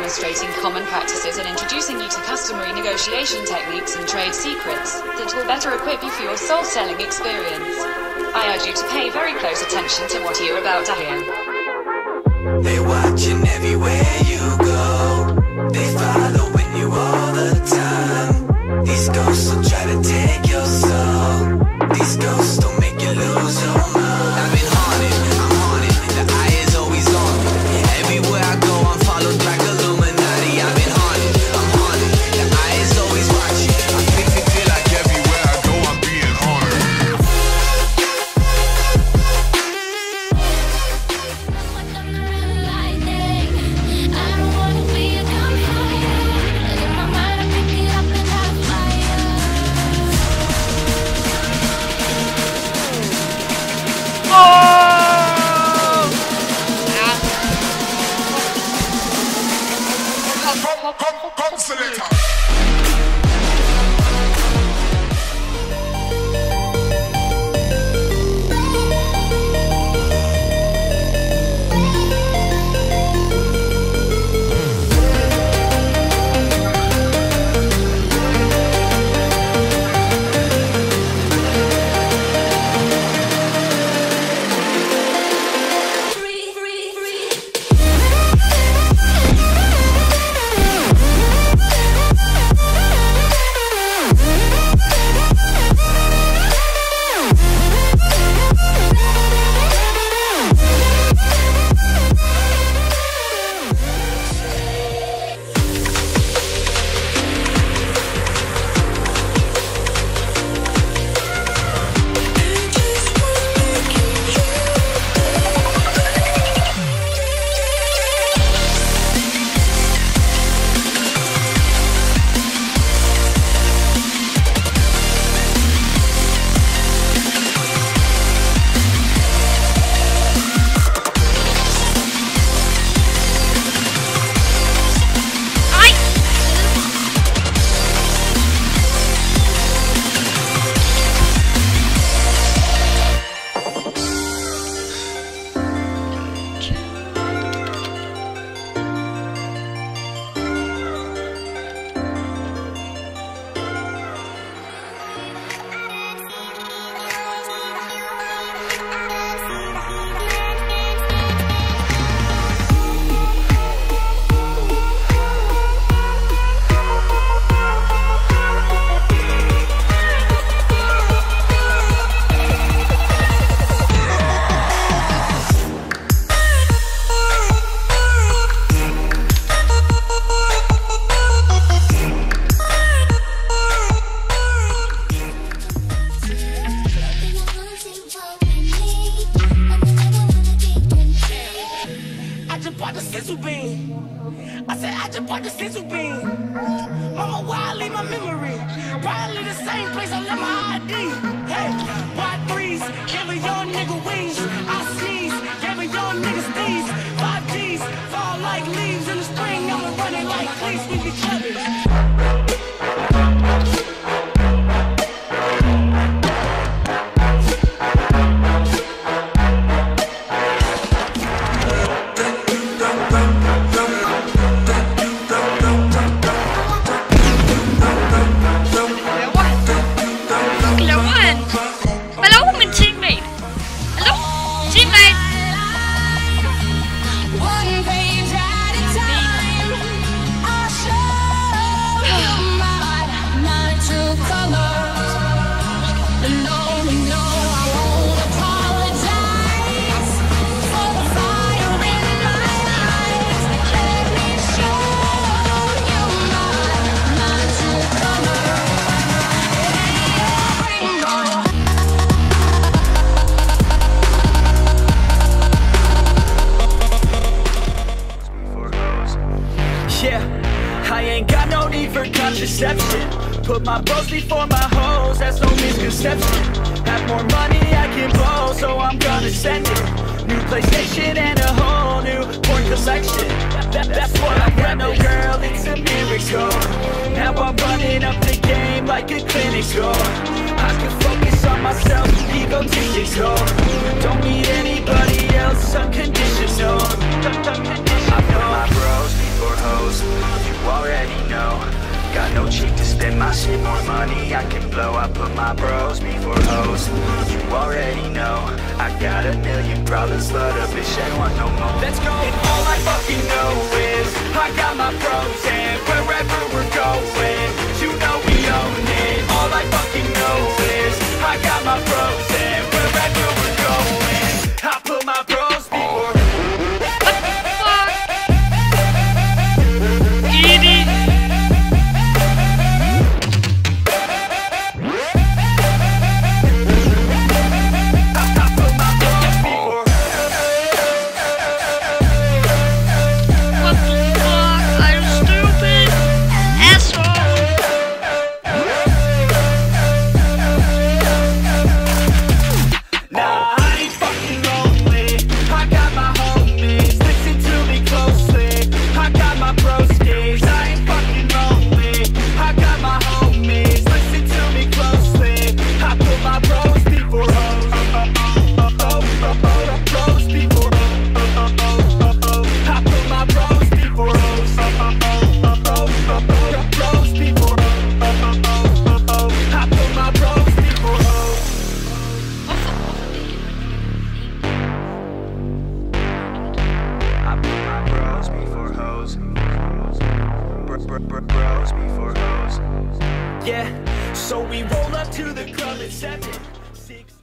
demonstrating common practices and introducing you to customary negotiation techniques and trade secrets that will better equip you for your soul-selling experience. I urge you to pay very close attention to what you're about to hear. They watching everywhere you go. They following you all the time. These ghosts will try to take your soul. These ghosts don't make you lose your mind. I've been haunted, I'm haunted. The eye is always on me. Everywhere I go, I'm followed like Illuminati. I've been haunted, I'm haunted. The eye is always watching. I feel like everywhere I go, I'm being haunted. I said I just bought the sizzle bean. Mama, why I leave my memory? Probably the same place I left my ID. Hey, white breeze, give a young nigga wings. I sneeze, give a young nigga sneeze. 5 G's, fall like leaves in the spring. I'ma run it like cleats, we be clubbing. Put my bros before my hoes, that's no misconception. Have more money I can blow, so I'm gonna send it. New PlayStation and a whole new porn collection. That's what I got, no girl, it's a miracle. Now I'm running up the game like a clinic score. I can focus on myself, egotistical. Don't need anybody else, unconditional. I put my bros before hoes. already know. Got no cheek to spend my shit, more money I can blow. I put my bros before hoes. You already know. I got a million problems, but a bitch ain't want no more. Let's go. And all I fucking know is I got my pros, and wherever we're going, you know we own it. All I fucking know is I got my pros, and wherever we're going, I put my bros before. Bros before hoes. Yeah, so we roll up to the club at 7, 6.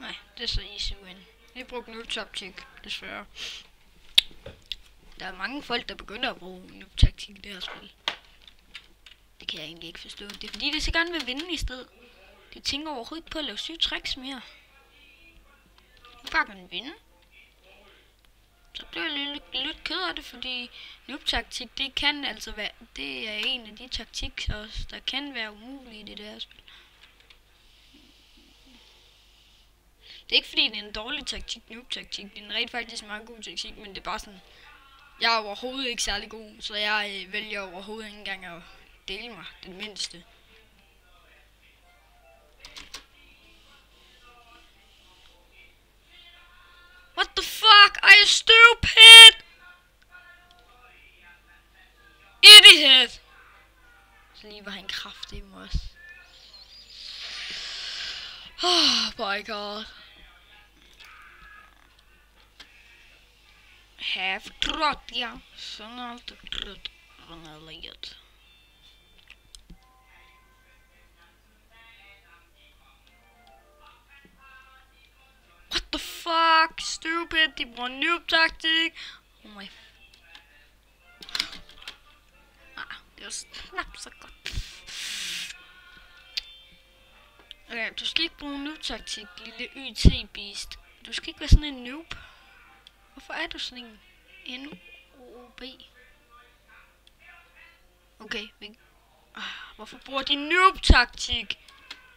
Nej, det er så easy win. Jeg brugte noob taktik, desværre. Der er mange folk, der begynder at bruge noob taktik i det her spil. Det kan jeg egentlig ikke forstå. Det er fordi, de så gerne vil vinde i stedet. De tænker overhovedet ikke på at lave syge tricks mere. De bare kan vinde. Så bliver jeg lidt ked af det, fordi noob taktik, det kan altså være, det er en af de taktikker, der kan være umulige i det der spil. Det er ikke fordi, det er en dårlig taktik, noob-taktik. Det er en rent faktisk meget god taktik, men det er bare sådan... Jeg er overhovedet ikke særlig god, så jeg vælger overhovedet ikke engang at dele mig, den mindste. What the fuck? Are you stupid? Idiot! Så lige var han kraftig med os. Oh my god. Have trott, ja. Sådan alltid trott. Ronaldet. What the fuck? Stupid. De bruger noob taktik. Oh my. Det var snap så godt. Okay, du skal ikke bruge noob taktik, lille YT-beast. Du skal ikke være sådan en noob. Hvorfor er du sådan en NOOB? Okay, hvorfor bruger de noob-taktik?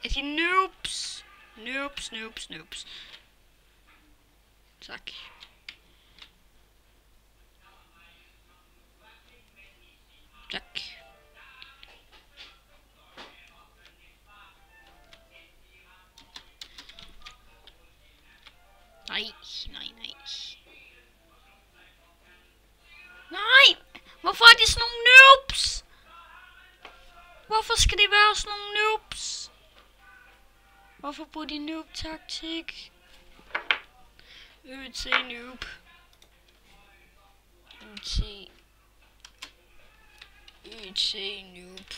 Er de noobs? Noobs. Tak. Tak. Nej. Nej! Hvorfor er de sådan nogle noobs? Hvorfor skal de være sådan nogle noobs? Hvorfor bruger de noob-taktik? YT noob. YT noob.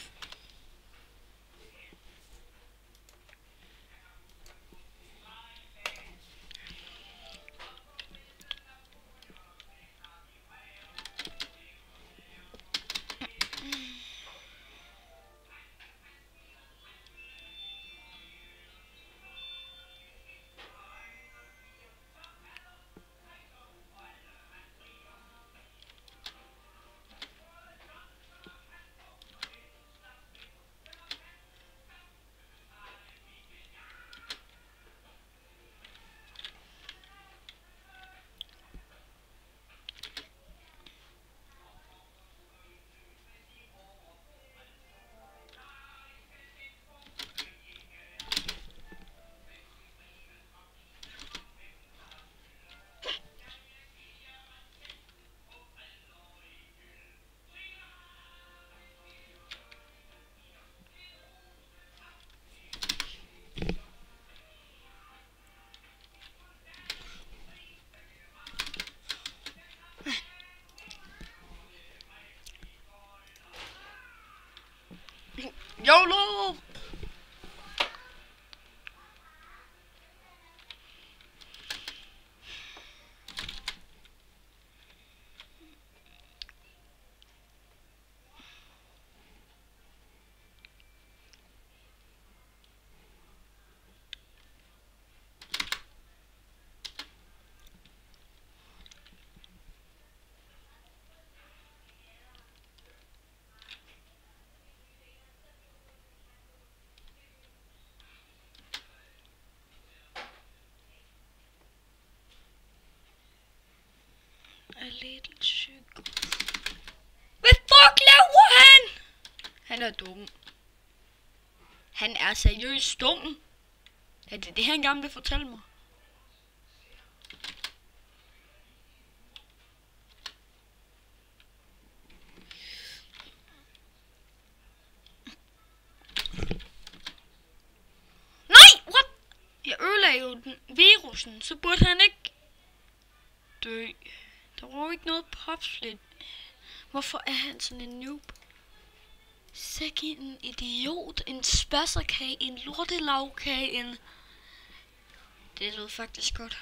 YOLO! A little sugar. Hvad fuck laver han? Han er dum. Han er seriøst dum. Er det det, han gerne vil fortælle mig? Nej! What? Jeg ødelagde jo den virusen, så burde han ikke dø. Der var jo ikke noget popslit. Hvorfor er han sådan en noob? Sikke en idiot, en spasserkage, en lortelavkage, en... Det lød faktisk godt.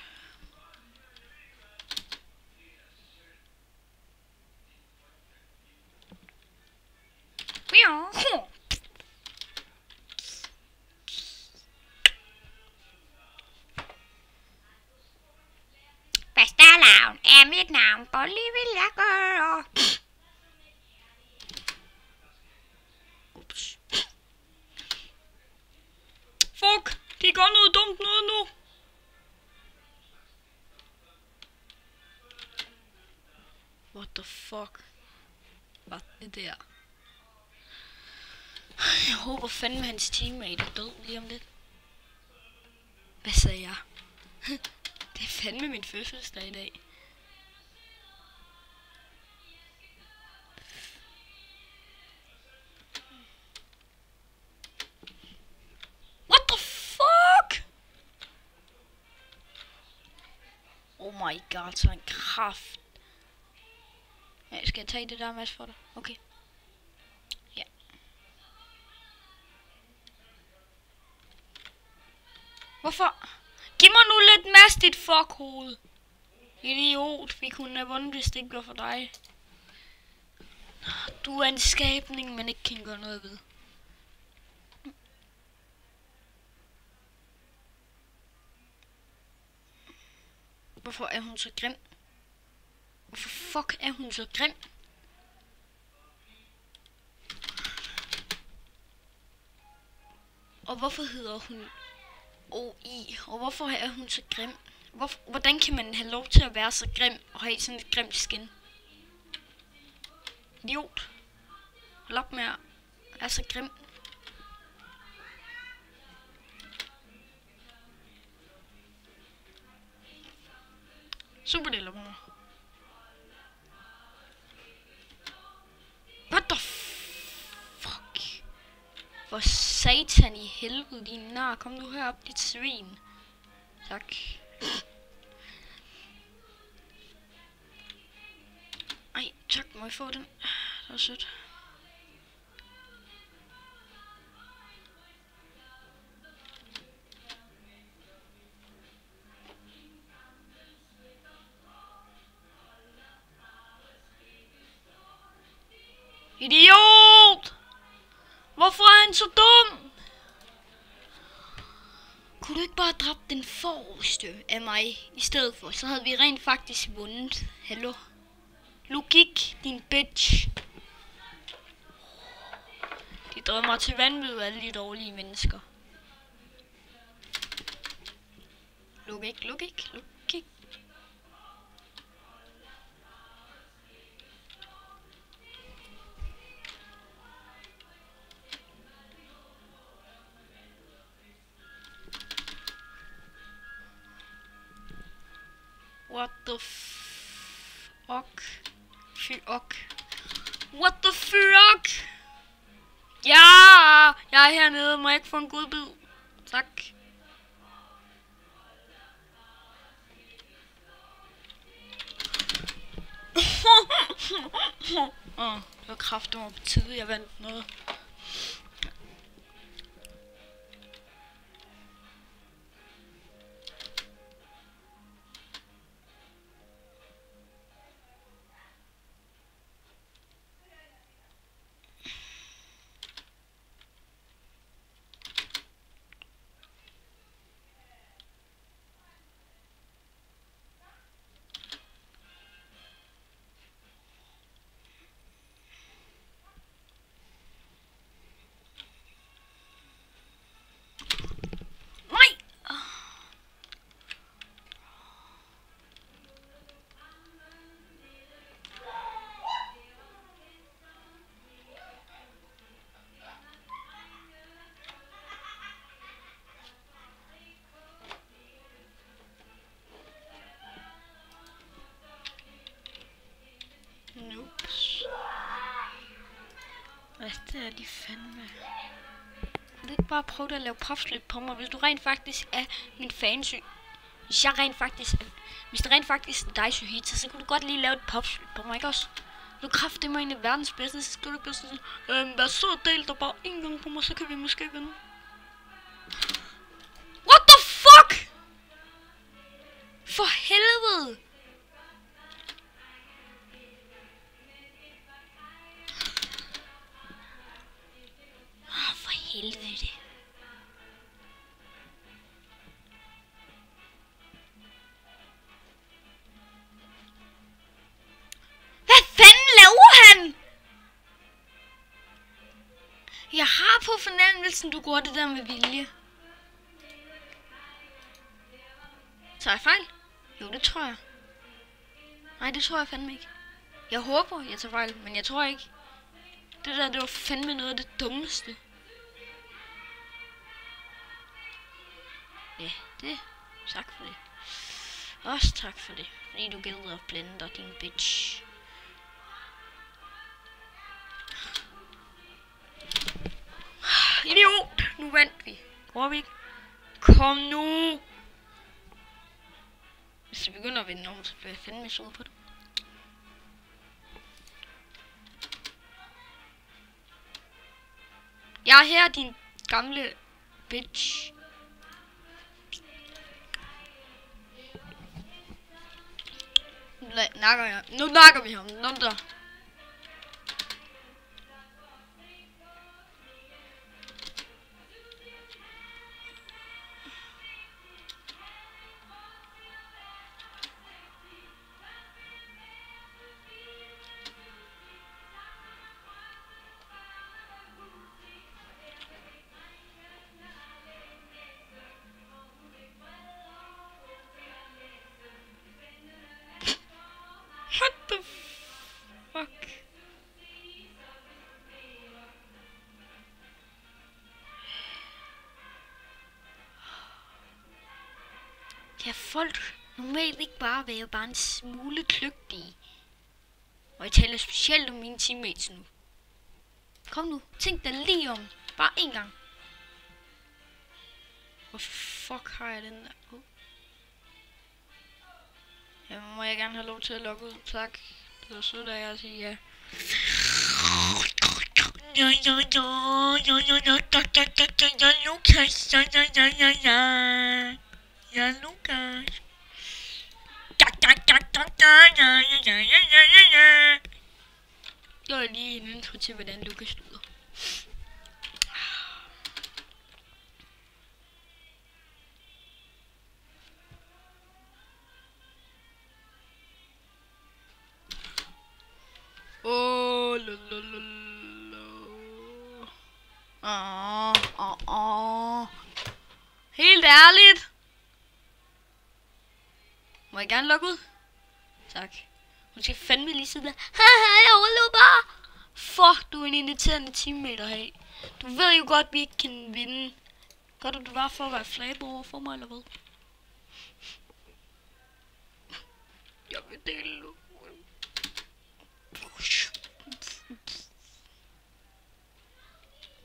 Fastelavn er mit navn, Bolli vil jeg gøre. Ups. Fuck, de gør noget dumt noget nu. What the fuck? Hvad det der? Jeg håber fandme hans teammate er død lige om lidt. Hvad sagde jeg? Det er fandme min fødselsdag i dag. What the fuck? Oh my god, så en kraft. Ja, skal jeg tage det der Mads for dig? Okay. Ja. Hvorfor? Giv mig nu lidt Mads, dit fuckhoved. Idiot, vi kunne have vundet, hvis det ikke var for dig. Du er en skabning, man ikke kan gøre noget ved. Hvorfor er hun så grim? Hvorfor fuck er hun så grim? Og hvorfor hedder hun OI? Og hvorfor er hun så grim? Hvordan kan man have lov til at være så grim og have sådan et grimt skin? Idiot. Hold op med at være så grim. Super det, mor. What the fuck? Hvor satan i helvede, din nar. Kom nu herop, dit svin. Tak. Ej, tak, må jeg få den? Det var sødt. Idiot! Hvorfor er han så dum? Kunne du ikke bare dræbe den forreste af mig i stedet for? Så havde vi rent faktisk vundet. Hallo? Logik, din bitch. De drømmer til vanvid, alle de dårlige mennesker. Logik, logik, logik. What the fuck? Fuck. What the fuck? Ja! Jeg er hernede. Må jeg ikke få en god bid? Tak. Det var kraftedeme på tide, jeg vandt noget. Hvad det er de fandme? Kan du ikke bare prøve at lave popslip på mig, hvis du rent faktisk er min fansy? Hvis det rent faktisk er dig, Syhita, så kunne du godt lige lave et popslip på mig, ikke også? Du kræfter mig ind i verdens bedste, så skal du ikke sådan, vær så del dig bare en gang på mig, så kan vi måske vinde. What the fuck? For helvede! For helvede. Hvad fanden laver han? Jeg har på fornemmelsen, du gjorde det der med vilje. Tager jeg fejl? Jo, det tror jeg. Nej, det tror jeg fandme ikke. Jeg håber, jeg tager fejl, men jeg tror ikke. Det var fandme noget af det dummeste. Ja, det. Tak for det. Også tak for det. Fordi du gider at blende dig, din bitch. Idiot! Nu vandt vi. Går vi ikke? Kom nu! Hvis vi begynder at vinde om, så bliver jeg fandme sur på det. Jeg er her, din gamle bitch. Nu nakker vi ham. Nå der. What the fuck? Kan folk normalt ikke bare være bare en smule kløgtige? Og jeg taler specielt om mine teammates nu. Kom nu, tænk dig lige om. Bare en gang. Hvor fuck har jeg den der på? Ja, må jeg gerne have lov til at logge ud? Tak. Det var sødt af jer at sige ja. Lukas. Ja, Lukas. Jeg er lige en intro til, hvordan Lukas lyder. Helt ærligt. Må jeg gerne logge ud? Tak. Hun skal fandme lige sidde der. Haha, jeg overlever bare. Fuck, du er en irriterende teammate at have. Du ved jo godt, vi ikke kan vinde. Gør du bare for at være flab over for mig, eller hvad? Jeg vil dele nu.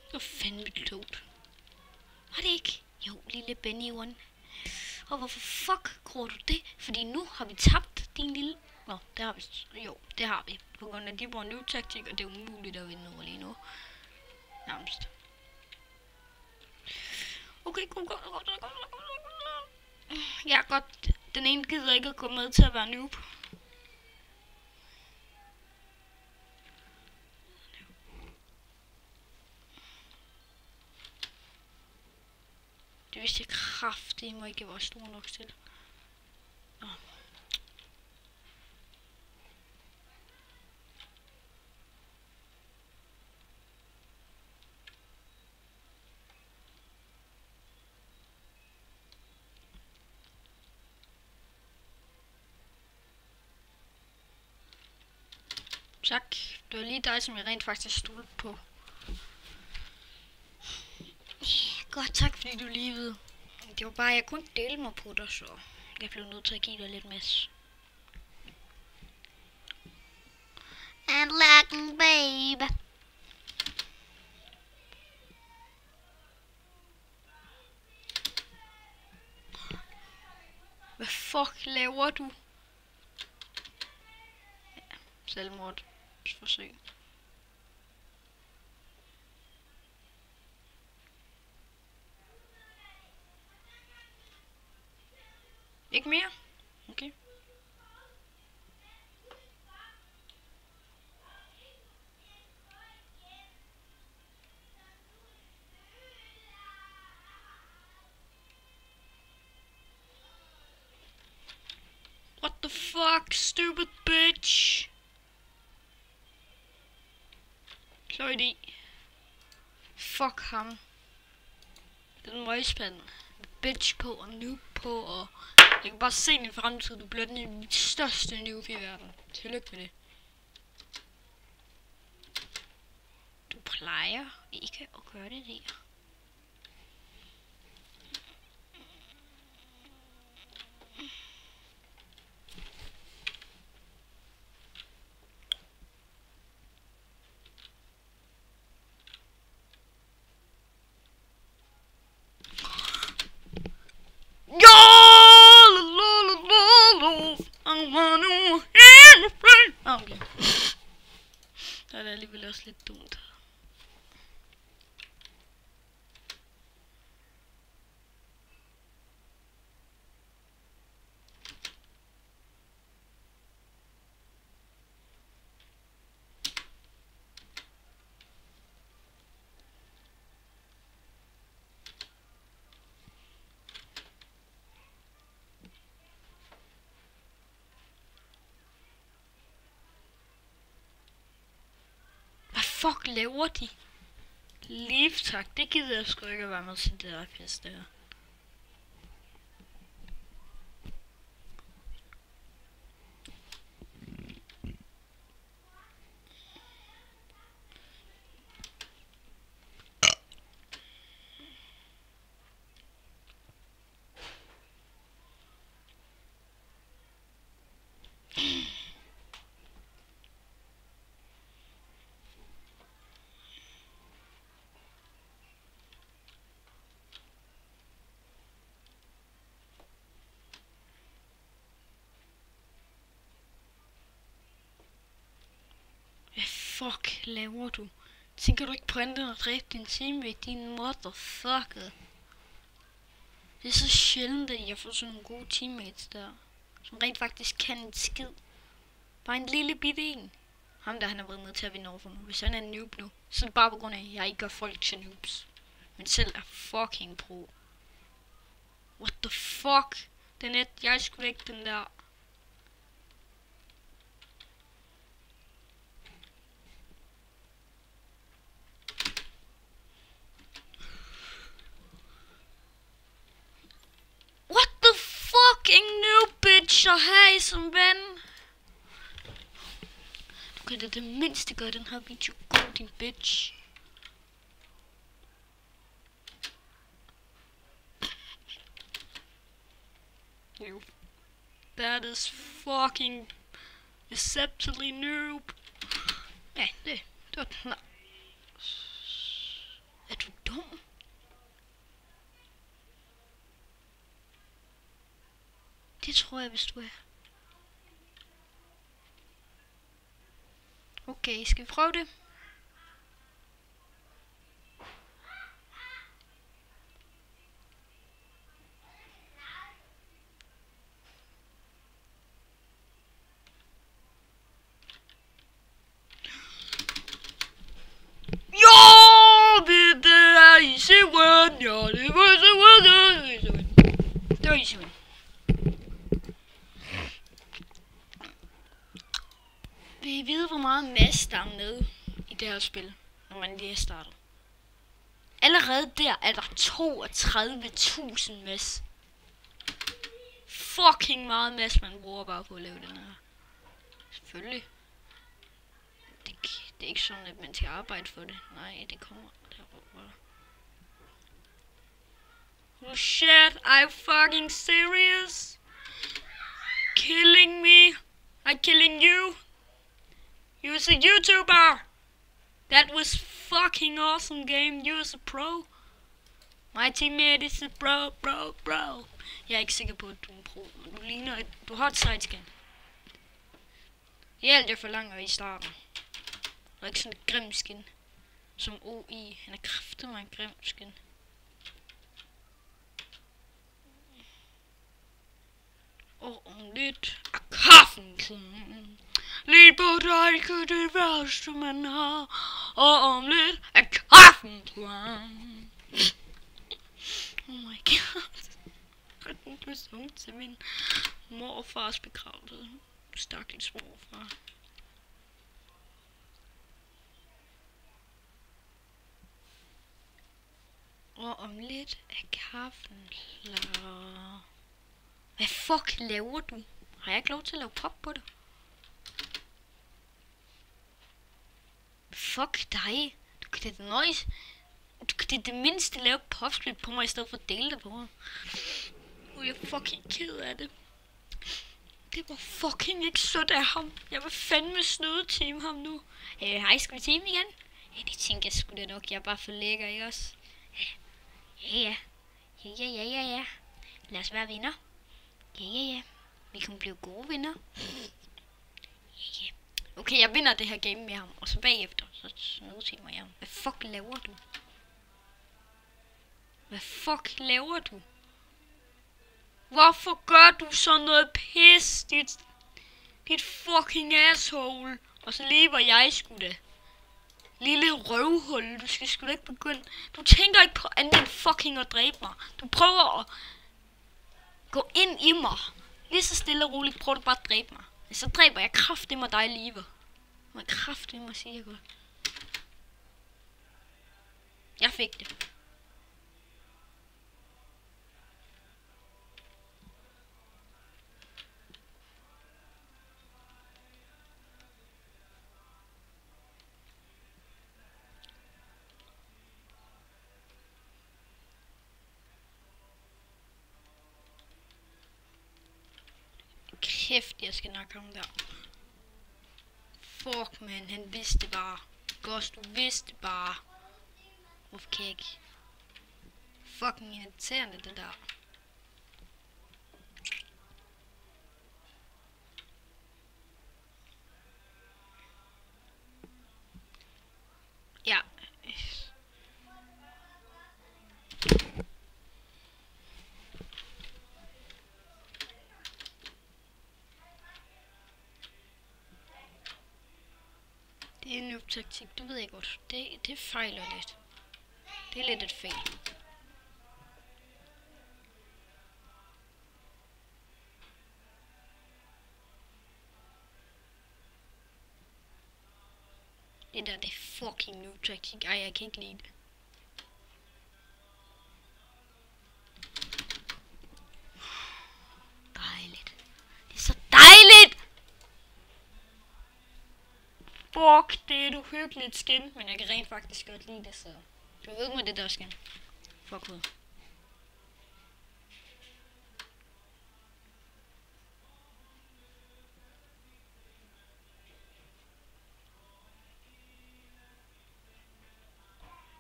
Det var fandme klogt. Var det ikke? Jo, lille Benny One. Og hvorfor fuck tror du det? Fordi nu har vi tabt, din lille... Nå, det har vi. Jo, det har vi. På grund af, at de bruger en ny taktik, og det er umuligt at vinde over lige nu. Nærmest. Okay, kom. Ja, godt. Den ene gider ikke at gå med til at være noob. Det vidste jeg kraftigt, må ikke være stor nok til. Oh. Tak. Det var lige dig, som jeg rent faktisk stod på. Godt, tak fordi du levede. Det var bare, jeg kunne dele mig på dig, så jeg blev nødt til at give dig lidt mas. And like babe. fuck laver du? Ja, selvmordsforsøg. Ikke mere? Okay. What the fuck, stupid bitch? Slå i. Fuck ham. Den møgspand. Bitch på og noob på og... Jeg kan bare se din fremtid. Du bliver den største noob i verden. Tillykke med det. Du plejer ikke at gøre det der. Okay. Der er det alligevel også lidt dumt. Fuck laver de? Leave tak, det gider jeg sgu ikke at være med til det der pisse der. Fuck laver du? Tænker du ikke på andet at dræbe din teammate, din motherfucker? Det er så sjældent, at jeg får sådan nogle gode teammates der, som rent faktisk kan en skid. Bare en lille bitte en. Ham der, han har været med til at vinde over for nu. Hvis han er en noob nu, så er det bare på grund af, at jeg ikke gør folk til noobs. Men selv er fucking pro. What the fuck? Den er, jeg skulle ikke den der. Fucking new bitch at have som ven. Du kan da det mindste gøre den her video god, din bitch. Jo. That is fucking acceptably noob. Ja, det var den her. Er du dum? Det tror jeg, hvis du er. Okay, skal vi prøve det? Jo, det er easy win. Ja, det var easy win. Det var easy win. Vil I vide, hvor meget masse der er med i det her spil, når man lige starter? Allerede der er der 32.000 masse. Fucking meget masse, man bruger bare på at lave den her. Selvfølgelig. Det er ikke sådan, at man skal arbejde for det. Nej, det kommer derovre. Oh shit, are you fucking serious? Killing me? I'm killing you? You're a YouTuber! That was fucking awesome game. You're a pro. Mighty Medicine, bro. Jeg er ikke sikker på, at du er en pro, men du ligner du har et sideskin. Det er alt, jeg forlanger i starten. Og ikke sådan et grim skin, som OI. Han er kraftedeme en grim skin. Og om lidt af kaffen. Lige på dig kan det værste man har. Og om lidt af kaffen. Oh my god. Den blev sunget til min morfars begravelse. Stakkels morfar. Og om lidt er kaffen klar. Hvad fuck laver du? Har jeg ikke lov til at lave pop på det? Fuck dig. Du kan det nøjes. Du kan det mindste lave popsplit på mig, i stedet for at dele det på mig. Jeg er fucking ked af det. Det var fucking ikke sødt af ham. Jeg vil fandme snyde team ham nu. Hej, skal vi team igen? Ja, det tænker jeg sgu da nok. Jeg er bare for lækker, ikke også? Ja. Lad os være venner. Ja. Vi kan blive gode venner. Ja. Okay, jeg vinder det her game med ham. Og så bagefter, så snyde jeg ham. Hvad fuck laver du? Hvad fuck laver du? Hvorfor gør du sådan noget pis, dit fucking asshole? Og så lever jeg sgu da. Lille røvhul, du skal sgu da ikke begynde. Du tænker ikke på andet end fucking at dræbe mig. Du prøver at gå ind i mig. Lige så stille og roligt prøver du bare at dræbe mig. Men så dræber jeg kraftedeme dig livet. Men kraftedeme siger jeg godt. Jeg fik det. Kæft, jeg skal nok komme der. Fuck, man, han vidste bare. Goss, du vidste bare. Hvorfor kan jeg ikke? Fucking irriterende, det der. Ja. Det er en noob-taktik, det ved jeg godt. Det fejler lidt. Det er lidt et fejl. Det der, det er fucking noob-taktik. Ej, jeg kan ikke lide det. Dejligt. Det er så dejligt! Fuck, det er et uhyggeligt skin, men jeg kan rent faktisk godt lide det, så du ved med det der skin. Fuck ud.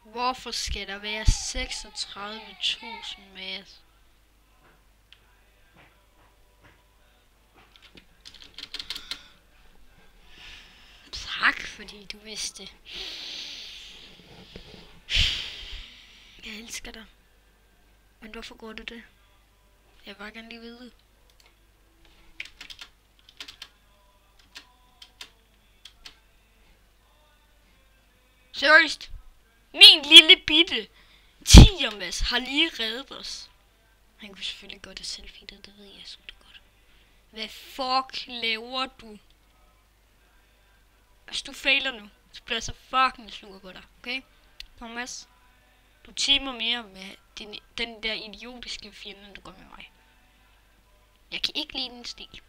Hvorfor skal der være 36.000 med? Tak, fordi du vidste. Jeg elsker dig. Men hvorfor går du det? Jeg vil bare gerne lige vide. Seriøst? Min lille bitte tigermas har lige reddet os. Han kunne selvfølgelig godt have selfie, det ved jeg så godt. Hvad fuck laver du? Hvis du fejler nu, så bliver jeg så fucking sur på dig, okay? Thomas, du teamer mere med den der idiotiske fjende, du går med mig. Jeg kan ikke lide den stil.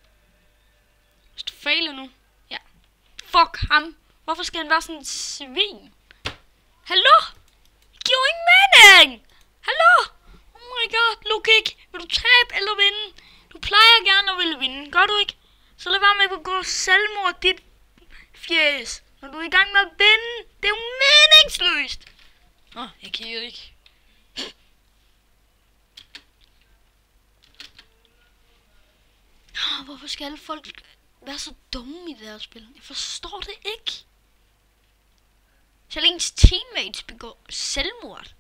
Hvis du fejler nu, ja. Fuck ham. Hvorfor skal han være sådan en svin? Hallo? Det giver ingen mening. Hallo? Oh my god, logik. Vil du tabe eller vinde? Du plejer gerne at ville vinde, gør du ikke? Så lad være med at begå selvmord, dit fjæs. Når du er i gang med at vinde, det er jo meningsløst. Jeg kan jo ikke. Hvorfor skal alle folk være så dumme i det her spil? Jeg forstår det ikke. Selv ens teammates begår selvmord.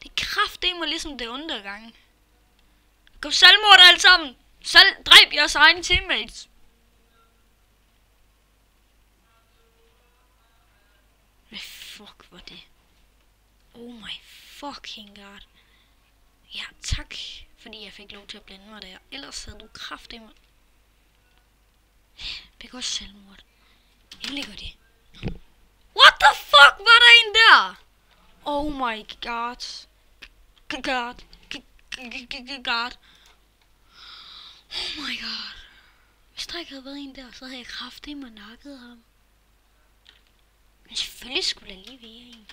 Det er kraftedeme ligesom det undergang. Gå selvmord alle sammen. Dræb jeres egne teammates. Hvad fuck var det? Oh my fucking god. Ja, tak. Fordi jeg fik lov til at blande mig der. Ellers havde du kraftedeme begå selvmord. Endelig gør det. What the fuck var der en der? Oh my god. God. Oh my god. Hvis der ikke havde været en der, så havde jeg kraftedeme nakket ham. Men selvfølgelig skulle der lige være en.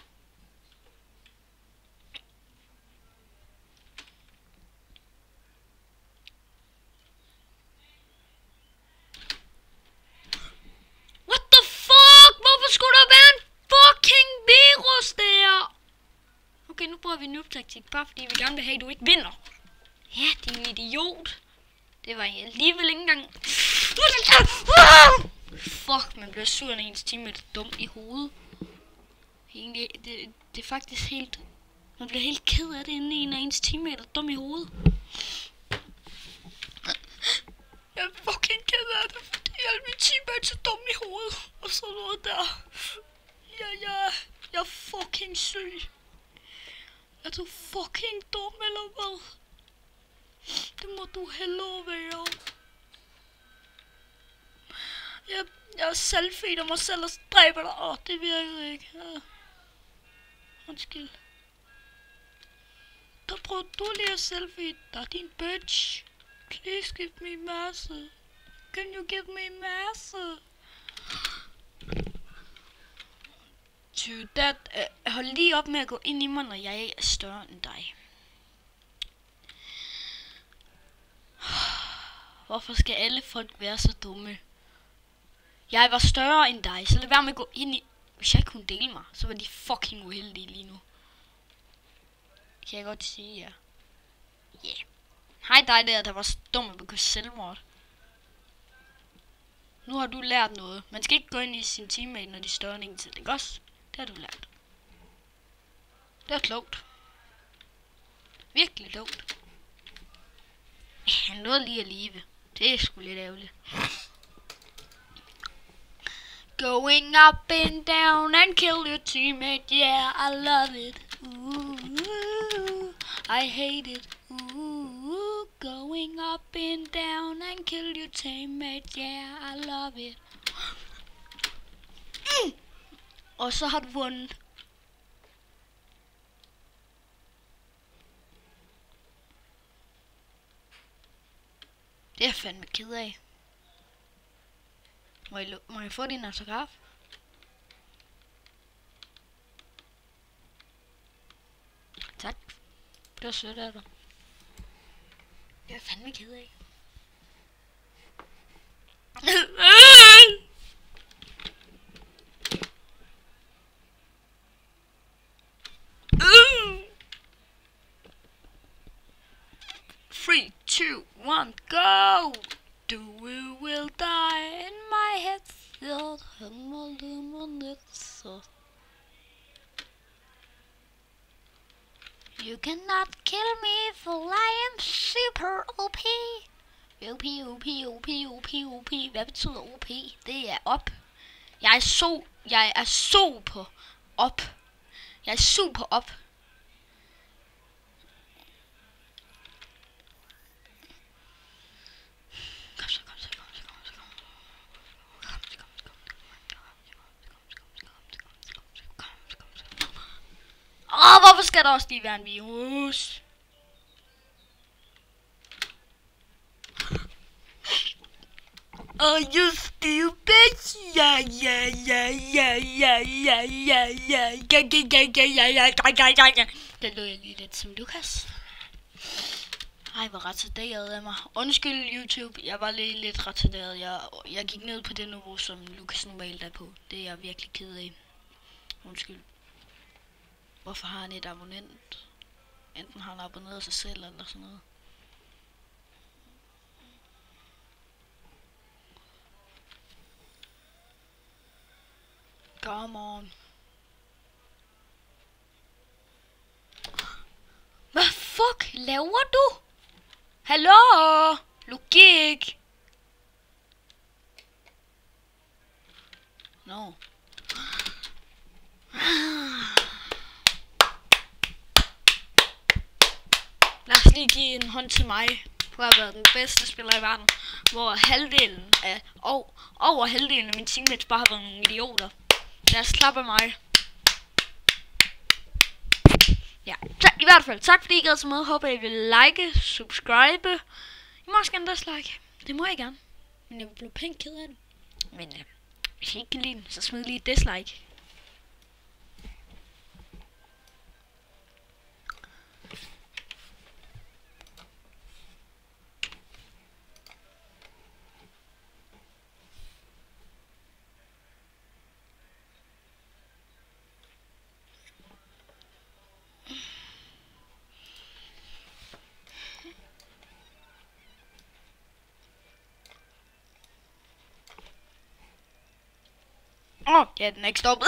What the fuck? Hvorfor skulle der være en fucking virus der? Okay, nu bruger vi noob-taktik, bare fordi vi gerne vil have, at du ikke vinder. Ja, din idiot. Det var jeg alligevel ikke engang. Fuck, man bliver sur, når ens teammate er dum i hovedet. Egentlig, det er faktisk helt... Man bliver helt ked af det, inden en af ens teammate er dum i hovedet. Jeg er fucking ked af det, fordi alle mine teammates er dum i hovedet. Og sådan noget der. Jeg er fucking syg. Er du fucking dum eller hvad? Det må du hellere være. Jeg er selvfeeder mig selv og dræber dig. Det virkede ikke. Undskyld. Der prøver du lige at selfie. Der er din bitch. Please give me masse. Can you give me masse? To that. Hold lige op med at gå ind i mig, når jeg er større end dig. Hvorfor skal alle folk være så dumme? Jeg var større end dig, så lad være med at gå ind i... Hvis jeg ikke kunne dele mig, så var de fucking uheldige lige nu. Kan jeg godt sige, ja. Yeah. Hej dig der var så dum at begå selvmord. Nu har du lært noget. Man skal ikke gå ind i sin teammate, når de er større end en til. Ikke også? Det har du lært. Det er klogt. Virkelig klogt. Han nåede lige at leve. Det er sgu lidt ærgerligt. Going up and down and kill your teammate, yeah, I love it. Ooh, I hate it. Ooh, going up and down and kill your teammate, yeah, I love it. Og så har du vundet. Det er jeg fandme ked af. Må jeg få din autograf? Tak. Det var sødt af dig. Det er fandme ked af. Three, 2, 1, go! Du will die in my head. You cannot kill me, for I am super OP. OP, OP, OP, OP, OP. Hvad betyder OP? Det er op. Jeg er super op. Jeg er super op. Hvorfor skal der også lige være en virus? You stupid? Det lød jeg lige lidt som Lukas. Ej, hvor retarderet af mig. Undskyld YouTube, jeg var lidt retarderet. Jeg gik ned på det niveau, som Lukas normalt er på. Det er jeg virkelig ked af. Undskyld. Hvorfor har han et abonnent? Enten har han abonneret sig selv eller sådan noget. Come on. Hvad fuck laver du? Hallo? Logik. No. Lad os lige give en hånd til mig for at have været den bedste spiller i verden, hvor halvdelen af over halvdelen af mine teammates bare har været nogle idioter. Lad os klappe af mig. Ja, i hvert fald tak fordi I gad så meget. Håber I vil like, subscribe. I må også gerne dislike. Det må I gerne. Men jeg bliver pænt ked af det. Men hvis I ikke kan lide den, så smid lige et dislike. Ja, den er ikke stoppet.